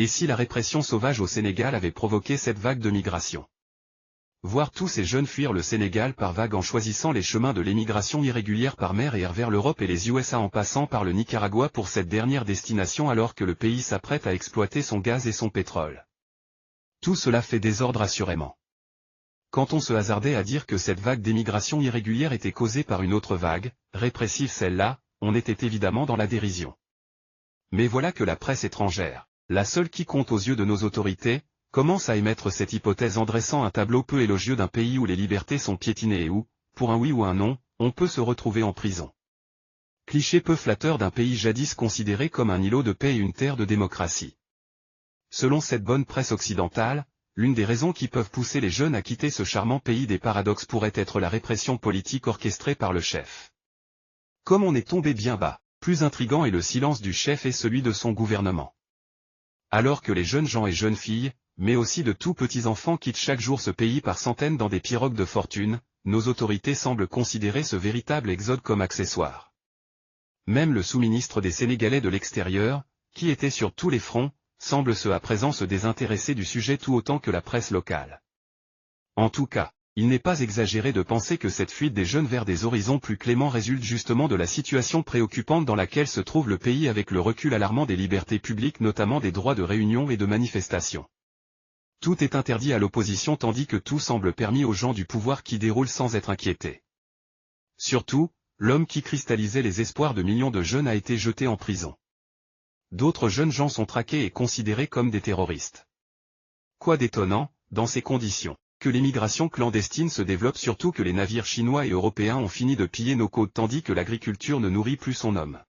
Et si la répression sauvage au Sénégal avait provoqué cette vague de migration? Voir tous ces jeunes fuir le Sénégal par vagues en choisissant les chemins de l'émigration irrégulière par mer et air vers l'Europe et les USA en passant par le Nicaragua pour cette dernière destination alors que le pays s'apprête à exploiter son gaz et son pétrole. Tout cela fait désordre assurément. Quand on se hasardait à dire que cette vague d'émigration irrégulière était causée par une autre vague, répressive celle-là, on était évidemment dans la dérision. Mais voilà que la presse étrangère, la seule qui compte aux yeux de nos autorités, commence à émettre cette hypothèse en dressant un tableau peu élogieux d'un pays où les libertés sont piétinées et où, pour un oui ou un non, on peut se retrouver en prison. Cliché peu flatteur d'un pays jadis considéré comme un îlot de paix et une terre de démocratie. Selon cette bonne presse occidentale, l'une des raisons qui peuvent pousser les jeunes à quitter ce charmant pays des paradoxes pourrait être la répression politique orchestrée par le chef. Comme on est tombé bien bas, plus intrigant est le silence du chef et celui de son gouvernement. Alors que les jeunes gens et jeunes filles, mais aussi de tout petits enfants quittent chaque jour ce pays par centaines dans des pirogues de fortune, nos autorités semblent considérer ce véritable exode comme accessoire. Même le sous-ministre des Sénégalais de l'extérieur, qui était sur tous les fronts, semble à présent se désintéresser du sujet tout autant que la presse locale. En tout cas, il n'est pas exagéré de penser que cette fuite des jeunes vers des horizons plus cléments résulte justement de la situation préoccupante dans laquelle se trouve le pays avec le recul alarmant des libertés publiques notamment des droits de réunion et de manifestation. Tout est interdit à l'opposition tandis que tout semble permis aux gens du pouvoir qui déroulent sans être inquiétés. Surtout, l'homme qui cristallisait les espoirs de millions de jeunes a été jeté en prison. D'autres jeunes gens sont traqués et considérés comme des terroristes. Quoi d'étonnant, dans ces conditions, que l'immigration clandestine se développe surtout que les navires chinois et européens ont fini de piller nos côtes tandis que l'agriculture ne nourrit plus son homme.